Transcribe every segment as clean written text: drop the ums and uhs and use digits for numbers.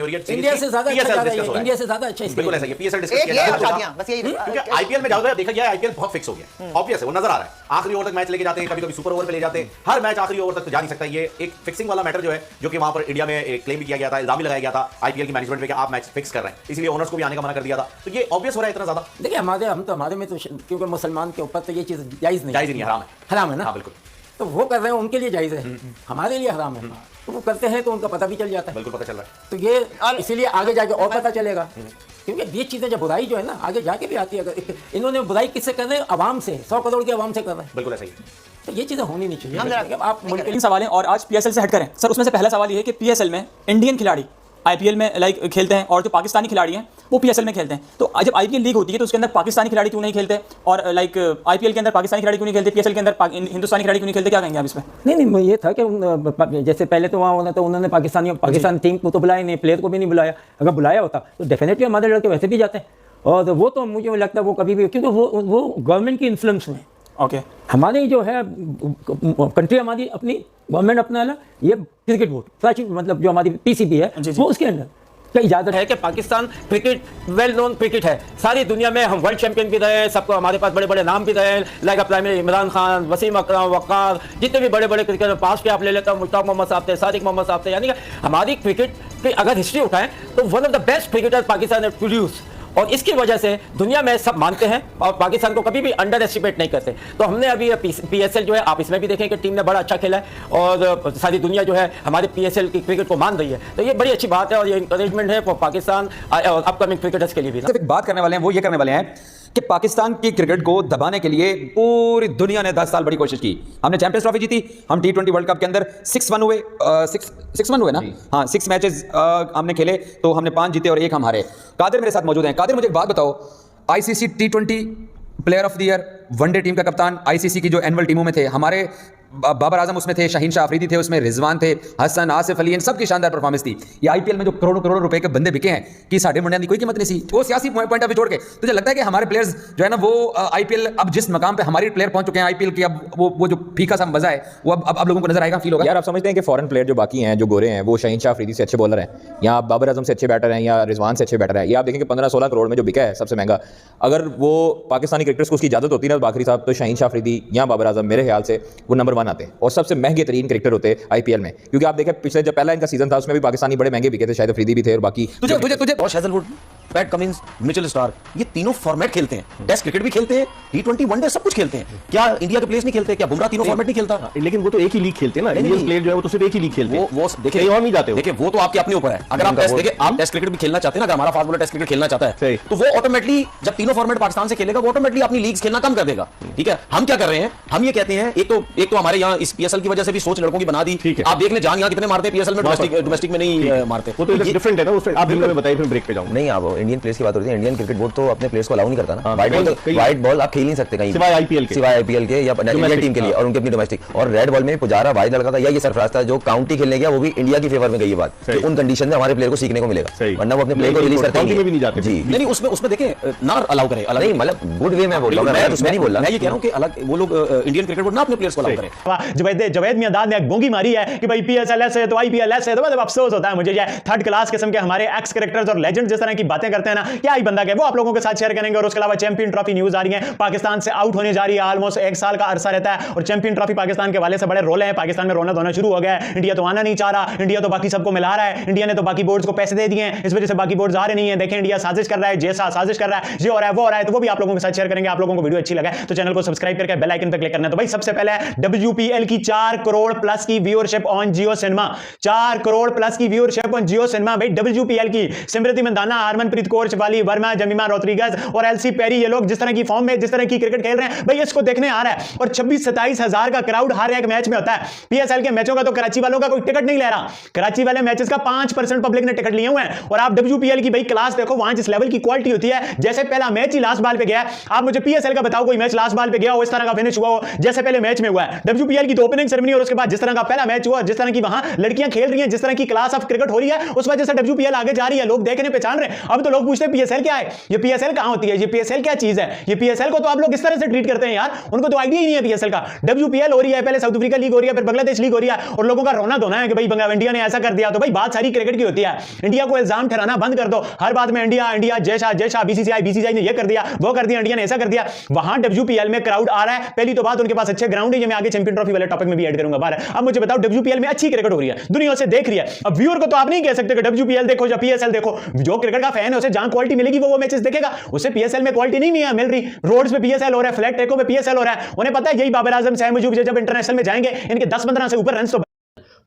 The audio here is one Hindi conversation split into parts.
इंडिया से ज्यादा इंडिया से ज्यादा अच्छा बिल्कुल ऐसा ही पीएसएल डिस्कस किया क्योंकि आईपीएल में ज्यादा देखा गया आईपीएल बहुत फिक्स हो गया ऑब्वियस है वो नजर आ रहा है आखिरी ओवर तक मैच लेके जाते हैं कभी कभी सुपर ओवर पे ले जाते हैं हर मैच आखिरी ओवर तक तो जा नहीं सकता ये एक फिक्सिंग वाला मैटर जो है जो कि वहां पर इंडिया में क्लेम भी किया गया था इल्जाम भी लगाया गया था आईपीएल की मैनेजमेंट पे कि आप मैच फिक्स कर रहे हैं इसलिए ओनर्स को भी आने का मना कर दिया था तो ये ऑब्वियस हो रहा है इतना ज्यादा देखिए हमारे में तो क्योंकि मुसलमान के ऊपर तो ये चीज जायज नहीं हराम है ना बिल्कुल तो वो कर रहे हैं उनके लिए जायज है हमारे लिए हराम है तो वो करते हैं तो उनका पता भी चल जाता है बिल्कुल पता चल रहा है तो ये इसीलिए आगे जाके और पता चलेगा क्योंकि ये चीजें जब बुराई जो है ना आगे जाके भी आती है अगर इन्होंने बुराई किससे कर रहे हैं आवाम से 100 करोड़ की आवाम से कर रहे हैं बिल्कुल ऐसा ही तो ये चीजें होनी नहीं चाहिए आप तीन सवाल हैं और आज पीएसएल से हट करें सर उसमें से पहला सवाल ये है कि पीएसएल में इंडियन खिलाड़ी आईपीएल में खेलते हैं और जो पाकिस्तानी खिलाड़ी हैं वो पीएसएल में खेलते हैं तो जब आईपीएल लीग होती है तो उसके अंदर पाकिस्तानी खिलाड़ी क्यों नहीं खेलते और आईपीएल के अंदर पाकिस्तानी खिलाड़ी क्यों नहीं खेलते पीएसएल के अंदर हिंदुस्तानी खिलाड़ी क्यों नहीं खेलते क्या कहेंगे आप इसमें नहीं ये था कि जैसे पहले तो वहाँ होना तो उन्होंने पाकिस्तान टीम को तो बुलाया नहीं प्लेयर को भी नहीं बुलाया अगर बुलाया होता तो डेफिनेटली हमारे लड़के वैसे भी जाते हैं और वो तो मुझे लगता है वो कभी भी क्योंकि वो गवर्नमेंट की इन्फ्लुएंस में ओके हमारी जो है कंट्री हमारी अपनी गवर्नमेंट अपना अलग ये क्रिकेट बोर्ड मतलब जो हमारी पीसीबी है वो उसके अंदर क्या इजाजत है कि Pakistan cricket well known cricket है सारी दुनिया में हम वर्ल्ड चैंपियन भी रहे हैं सबको हमारे पास बड़े बड़े नाम भी रहे हैं like prime minister Imran Khan Wasim Akram Waqar जितने भी बड़े बड़े क्रिकेटर पास पे आप ले लेता हूँ मुश्ताक मोहम्मद साहब थे सादिक मोहम्मद साहब थे यानी कि हमारी क्रिकेट की अगर हिस्ट्री उठाएं तो one of the best cricketer Pakistan ने प्रोड्यूस और इसकी वजह से दुनिया में सब मानते हैं और पाकिस्तान को कभी भी अंडर एस्टिमेट नहीं करते तो हमने अभी पीएसएल जो है आप इसमें भी देखें कि टीम ने बड़ा अच्छा खेला है और सारी दुनिया जो है हमारे पीएसएल की क्रिकेट को मान रही है तो ये बड़ी अच्छी बात है और ये इंकरेजमेंट है पाकिस्तान और अपकमिंग क्रिकेटर्स के लिए भी सिर्फ एक बात करने वाले हैं वो ये करने वाले हैं कि पाकिस्तान की क्रिकेट को दबाने के लिए पूरी दुनिया ने 10 साल बड़ी कोशिश की हमने चैंपियंस ट्रॉफी जीती हम T20 वर्ल्ड कप के अंदर 6-1 हुए 6-1 हुए ना हाँ 6 मैचेस हमने खेले तो हमने 5 जीते और 1 हम हारे कादिर मेरे साथ मौजूद हैं कादिर मुझे एक बात बताओ ICC T20 player of the year one day team का कप्तान आईसीसी की जो एनुअल टीमों में थे हमारे बाबर आजम उसमें थे शाहीन शाह अफरीदी थे उसमें रिजवान थे हसन आसिफ अली इन सबकी शानदार परफॉर्मेंस थी ये आईपीएल में जो करोड़ों रुपए के बंदे बिके हैं कि साढ़े मुंडिया की कोई कीमत नहीं थी वो सियासी पॉइंट ऑफ व्यू छोड़ के तुझे लगता है कि हमारे प्लेयर्स जो है ना वो आईपीएल अब जिस मकाम पे हमारे प्लेयर पहुंच चुके हैं आईपीएल की अब वो जो फीका सा मजा है वो अब लोगों को नजर आएगा फील होगा यार आप समझते हैं कि फॉरेन प्लेयर जो बाकी हैं जो गोरे हैं वो शाहीन शाह अफरीदी से अच्छे बॉलर हैं या बाबर आजम से अच्छे बैटर हैं या रिजवान से अच्छे बैटर हैं ये आप देखेंगे 15-16 करोड़ में जो बिका है सबसे महंगा अगर वो पाकिस्तानी क्रिकेटर्स को उसकी इजाजत होती ना बाखरी साहब तो शाहीन शाह अफरीदी या बाबर आजम मेरे ख्याल से वो नंबर 1 आते और सबसे महंगे तरीन क्रिकेटर होते आईपीएल में क्योंकि आप देखें पिछले जब पहला इनका सीजन था उसमें भी पाकिस्तानी बड़े महंगे बिके थे शायद अफरीदी भी थे और बाकी तुझे और Hazlewood PAT Cummins Mitchell Starc ये तीनों फॉर्मेट खेलते हैं टेस्ट क्रिकेट भी खेलते हैं T20 वनडे सब कुछ खेलते हैं क्या इंडिया के प्लेयर्स नहीं खेलते क्या बुमराह तीनों फॉर्मेट नहीं खेलता लेकिन वो तो एक ही लीग खेलते हैं ना इंडियन प्लेयर जो है वो तो सिर्फ एक ही लीग खेलते हैं वो देखिए और नहीं जाते देखिए वो तो आपके अपने ऊपर है अगर आप टेस्ट देखें आप टेस्ट क्रिकेट भी खेलना चाहते हैं ना अगर हमारा फास्ट बॉलर टेस्ट क्रिकेट खेलना चाहता है तो वो ऑटोमेटिकली जब तीनों फॉर्मेट पाकिस्तान से खेलेगा वो ऑटोमेटिकली अपनी लीग्स खेलना कम कर देगा ठीक है हम क्या कर रहे हैं हम ये कहते हैं एक तो हमारे यहाँ इस पीएसएल की वजह से भी सोच लड़कों की बना दी आप देख ले जान यहाँ कितने मारते हैं पीएसएल में डोमेस्टिक में नहीं मारते वो तो डिफरेंट है ना उसमें आप बिल्कुल बताइए फिर ब्रेक पे जाऊंगा नहीं आप इंडियन प्लेयर्स की बात होती है इंडियन क्रिकेट बोर्ड तो अपने प्लेयर्स को अलाउ नहीं करता ना व्हाइट बॉल आप खेल नहीं सकते कहीं सिवाय आईपीएल के या इंडियन टीम के लिए और उनके अपनी डोमेस्टिक और रेड बॉल में पुजारा वाहिद लड़का था या ये सरफराज था जो काउंटी खेलने गया वो भी इंडिया की फेवर में गई ये बात कि उन कंडीशन में हमारे प्लेयर को सीखने को मिलेगा वरना वो अपने प्लेयर को रिलीज करते हैं जी नहीं उसमें देखें ना अलाउ करें अलग नहीं मतलब गुड वे में बोल रहा हूं मैं उसमें नहीं बोल रहा मैं ये कह रहा हूं कि अलग वो लोग इंडियन क्रिकेट बोर्ड ना अपने प्लेयर्स को अलाउ करें जवेद मियांदाद ने एक बोंगी मारी है कि भाई पीएसएल है तो आईपीएल है तो मतलब अफसोस होता है मुझे ये थर्ड क्लास किस्म के हमारे एक्स कैरेक्टर्स और लेजेंड जिस तरह की बातें करते हैं ना क्या ही बंदा है वो आप लोगों के साथ शेयर करेंगे और उसके अलावा चैंपियन ट्रॉफी न्यूज आ रही है पाकिस्तान से आउट होने जा रही है ऑलमोस्ट 1 साल का अरसा रहता है और चैंपियन ट्रॉफी पाकिस्तान के वाले से बड़े रोले हैं पाकिस्तान में रोना धोना शुरू हो गया है इंडिया तो आना नहीं चाह रहा इंडिया तो बाकी सबको मिला रहा है इंडिया ने तो बाकी बोर्ड्स को पैसे दे दिए हैं इस वजह से बाकी बोर्ड्स आ रहे नहीं है देखें इंडिया साजिश कर रहा है जैसा साजिश कर रहा है जो हो रहा है वो हो रहा है तो वो भी आप लोगों के साथ शेयर करेंगे आप लोगों को वीडियो अच्छी लगे तो चैनल को सब्सक्राइब करके बेल आइकन पर क्लिक करना है तो भाई सबसे पहले WPL की 4 करोड़ प्लस की viewership on Jio cinema 4 crore plus की व्यूअरशिप ऑन जियो सिनेमा भाई WPL की स्मृति मंदाना हरमनप्रीत कौर शिवाली वर्मा जमीमा रोड्रिगेज और एलसी पेरी ये लोग जिस तरह की फॉर्म में जिस तरह की क्रिकेट खेल रहे हैं भाई इसको देखने आ रहा है और 26-27 हजार का क्राउड हर एक मैच में होता है पीएसएल के मैचों का तो कराची वालों का कोई टिकट नहीं ले रहा कराची वाले मैचेस का 5% पब्लिक ने टिकट लिए हुए हैं और आप WPL की भाई क्लास देखो वहां जिस लेवल की क्वालिटी होती है जैसे पहला मैच ही लास्ट बॉल पे गया आप मुझे पीएसएल का बताओ कोई मैच लास्ट बॉल पे गया हो इस तरह का फिनिश हुआ हो जैसे पहले मैच में हुआ है WPL की तो ओपनिंग सेरेमनी और उसके बाद जिस तरह का पहला मैच हुआ जिस तरह की वहां लड़कियां खेल रही हैं जिस तरह की क्लास ऑफ क्रिकेट हो रही है उस वजह से WPL आगे जा रही है लोग देखने पहचान रहे हैं अब तो तो लोग पूछते हैं पीएसएल क्या है, ये पीएसएल कहां होती है, ये पीएसएल क्या चीज है, ये पीएसएल को तो आप लोग इस तरह से ट्रीट करते हैं यार, उनको तो आइडिया ही नहीं है पीएसएल का। डब्ल्यूपीएल हो रही है, पहले साउथ अफ्रीका लीग हो रही है, फिर बांग्लादेश लीग हो रही है, और लोगों का रोना धोना है कि भाई इंडिया ने ऐसा कर दिया। तो भाई बात सारी क्रिकेट की होती है, इंडिया को इल्जाम ठहराना बंद कर दो, हर बात में इंडिया इंडिया जय बीसीसीआई ने ये कर दिया, वो कर दिया, इंडिया ने ऐसा कर दिया। वहां डब्ल्यूपीएल में क्राउड आ रहा है, पहली तो बात उनके पास अच्छे ग्राउंड है, ये मैं आगे चैंपियन ट्रॉफी वाले टॉपिक में भी ऐड करूंगा बाहर। अब मुझे बताओ डब्ल्यूपीएल में अच्छी क्रिकेट हो रही है, दुनिया से देख रही है, अब व्यूअर को तो आप नहीं कह सकते कि डब्ल्यूपीएल देखो या पीएसएल देखो। जो क्रिकेट का फैन है उसे जहां क्वालिटी मिलेगी वो मैचेस देखेगा, उसे पीएसएल में क्वालिटी नहीं मिल रही, रोड्स पे पीएसएल हो रहा है, फ्लैट ट्रैकों पे पीएसएल हो रहा है, उन्हें पता है यही बाबर आजम सहम मुझे जब इंटरनेशनल में जाएंगे इनके 10-15 से ऊपर रन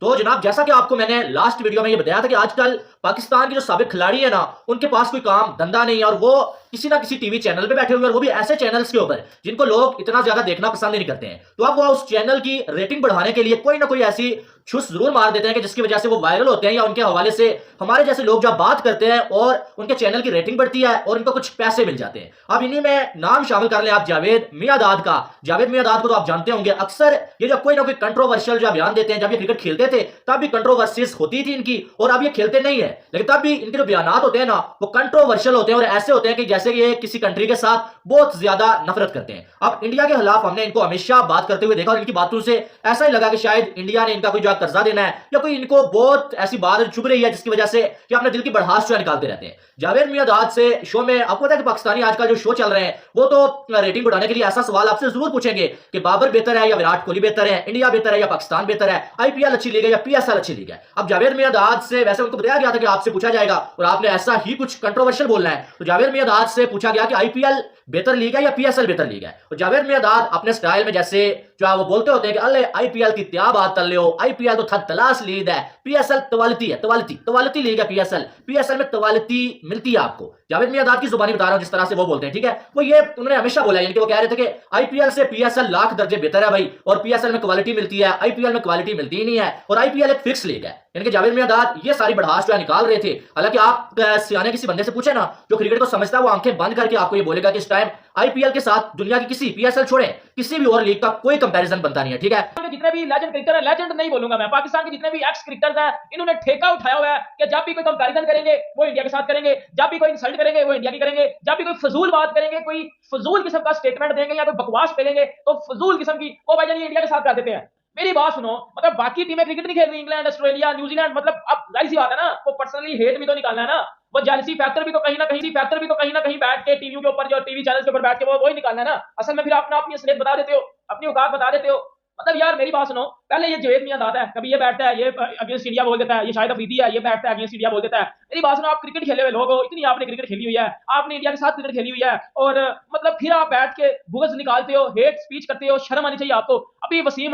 तो जनाब जैसा कि आपको मैंने लास्ट वीडियो में ये बताया था कि आजकल पाकिस्तान के जो साबिक खिलाड़ी है ना, उनके पास कोई काम धंधा नहीं है और वो किसी ना किसी टीवी चैनल पे बैठे हुए, और वो भी ऐसे चैनल्स के ऊपर जिनको लोग इतना ज्यादा देखना पसंद नहीं करते हैं। तो अब वो उस चैनल की रेटिंग बढ़ाने के लिए कोई ना कोई ऐसी छुस जरूर मार देते हैं कि जिसकी वजह से वो वायरल होते हैं, या उनके हवाले से हमारे जैसे लोग जब बात करते हैं और उनके चैनल की रेटिंग बढ़ती है और उनको कुछ पैसे मिल जाते हैं। अब इन्हीं में नाम शामिल कर लें आप जावेद मियांदाद का। जावेद मियांदाद को तो आप जानते होंगे, अक्सर ये जो कोई ना कोई कंट्रोवर्शियल जो बयान देते हैं, जब ये क्रिकेट खेलते थे तब भी कंट्रोवर्सीज होती थी इनकी, और अब ये खेलते नहीं है लेकिन तब भी इनके जो बयान होते हैं ना वो कंट्रोवर्शियल होते हैं, और ऐसे होते हैं कि जैसे ये किसी कंट्री के साथ बहुत ज्यादा नफरत करते हैं। अब इंडिया के खिलाफ हमने इनको हमेशा बात करते हुए देखा, और इनकी बातों से ऐसा ही लगा कि शायद इंडिया ने इनका कोई जो कर्जा देना है, या कोई इनको बहुत ऐसी बात चुभ रही है जिसकी वजह से ये अपने दिल की बड़हास जो निकालते रहते हैं। जावेद मियांदाद से शो में आपको पता है कि पाकिस्तानी आजकल जो शो चल रहे हैं वो तो रेटिंग बढ़ाने के लिए ऐसा सवाल आपसे जरूर पूछेंगे कि बाबर बेहतर है या विराट कोहली बेहतर है, इंडिया बेहतर है या पाकिस्तान बेहतर है, आईपीएल अच्छी लीग है या पीएसएल अच्छी लीग है। अब जावेद मियांदाद से वैसे उनको बताया गया था कि आपसे पूछा जाएगा और आपने ऐसा ही कुछ कंट्रोवर्शियल बोलना है, तो जावेद मियांदाद से पूछा गया कि आईपीएल बेहतर लीग है या पीएसएल बेहतर लीग है। तो जावेद मियांदाद अपने स्टाइल में जैसे जो वो बोलते होते हैं कि अल्ले आईपीएल की क्या बात कर लो, आईपीएल तो थक तलाश लीग है, पीएसएल तवालती है, तवालती लीग है पीएसएल में तवालती मिलती है आपको। जावेद मियांदाद की जुबानी बता रहा हूं जिस तरह से वो बोलते हैं, ठीक है, वो ये उन्होंने हमेशा बोला है, वो कह रहे थे कि आईपीएल से पीएसएल लाख दर्जे बेहतर है भाई, और पीएसएल में क्वालिटी मिलती है, आईपीएल में क्वालिटी मिलती ही नहीं है, और आईपीएल एक फिक्स लीग है। इनके जावेद मियांदाद ये सारी बढ़ास जो निकाल रहे थे। हालांकि आप सियाने किसी बंदे से पूछे ना जो क्रिकेट को समझता है, वो आंखें बंद करके आपको ये बोलेगा कि इस टाइम आईपीएल के साथ दुनिया की किसी पीएसएल छोड़े किसी भी और लीग का कोई कंपैरिजन बनता नहीं है, ठीक है। जितने भी लेजेंड क्रिकेटर है, लेजेंड नहीं बोलूंगा मैं, पाकिस्तान के जितने भी एक्स क्रिकेटर्स हैं, इन्होंने ठेका उठाया हुआ है कि जब भी कोई कंपैरिजन करेंगे वो इंडिया के साथ करेंगे, जब भी कोई इंसल्ट करेंगे वो इंडिया की करेंगे, जब भी कोई फजूल बात करेंगे, कोई फजूल किस्म का स्टेटमेंट देंगे या कोई बकवास फैलेंगे तो फजूल किस्म की वो भाई इंडिया के साथ कर देते हैं। मेरी बात सुनो, मतलब बाकी टीमें क्रिकेट नहीं खेल रही, इंग्लैंड, ऑस्ट्रेलिया, न्यूजीलैंड, मतलब अब जाहिर सी बात है ना, वो पर्सनली हेट भी तो निकालना है ना, वो जेलसी फैक्टर भी तो कहीं ना कहीं बैठ के टीवी के ऊपर, जो टीवी चैनल के ऊपर बैठ के वो ही निकालना है ना। असल में फिर अपना अपनी असलियत बता देते हो, अपनी औकात बता देते हो। मतलब यार मेरी बात सुनो, पहले ये जावेद मियांदाद है, कभी ये बैठता है ये अगेंस्ट इंडिया बोल देता है, ये शाहिद अफरीदी है ये बैठता है अगेंस्ट इंडिया बोल देता है। मेरी बात सुनो, आप क्रिकेट खेले हुए लोग हो, इतनी आपने क्रिकेट खेली हुई है, आपने इंडिया के साथ क्रिकेट खेली हुई है, और मतलब फिर आप बैठ के बुगज निकालते हो, हेट स्पीच करते हो, शर्म आनी चाहिए आपको। अभी वसीम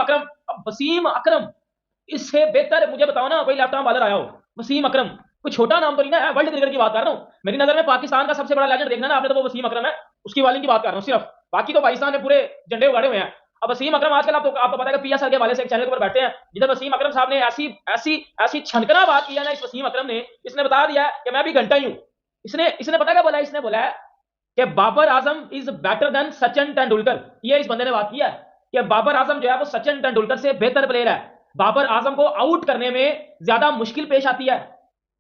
अकरम इससे बेहतर मुझे बताओ ना कोई लेफ्ट आर्म बॉलर आया हो। वसीम अकरम कोई छोटा नाम तो नहीं है, वर्ल्ड क्रिकेट की बात कर रहा हूँ। मेरी नजर में पाकिस्तान का सबसे बड़ा लेजेंड देखना ना आपने तो वो वसीम अकरम है, उसकी बॉलिंग की बात कर रहा हूँ सिर्फ, बाकी तो पाकिस्तान ने पूरे झंडे उगाड़े हुए हैं। अब वसीम अकरम आजकल आपको पता है कि पीएसएल के वाले से एक चैनल पर बैठे हैं, जिधर वसीम अकरम साहब ने ऐसी छनकना बात की है ना, इस वसीम अकरम ने, इसने बता दिया कि मैं भी घंटा ही हूं। इसने पता क्या बोला, इसने बोला है कि Babar Azam is better than Sachin Tendulkar. ये इस बंदे ने बात की है कि बाबर आजम जो है वो सचिन तेंदुलकर से बेहतर प्लेयर है, बाबर आजम को आउट करने में ज्यादा मुश्किल पेश आती है।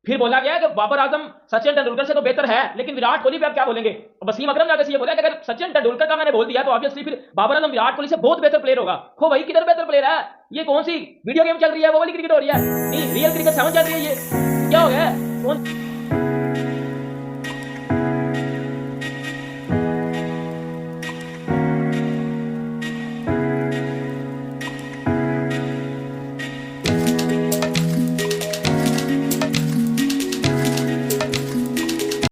फिर बोला गया कि बाबर आजम सचिन तेंदुलकर से तो बेहतर है, लेकिन विराट कोहली पे आप क्या बोलेंगे। वसीम अकरम ने ये बोला कि अगर सचिन तेंदुलकर का मैंने बोल दिया तो ऑब्वियसली फिर बाबर आजम विराट कोहली से बहुत बेहतर प्लेयर होगा। हो भाई किधर बेहतर प्लेयर है, ये कौन सी वीडियो गेम चल रही है, वो वाली क्रिकेट हो रही है, नहीं रियल क्रिकेट 7 चल रही है, ये क्या हो गया है? कौन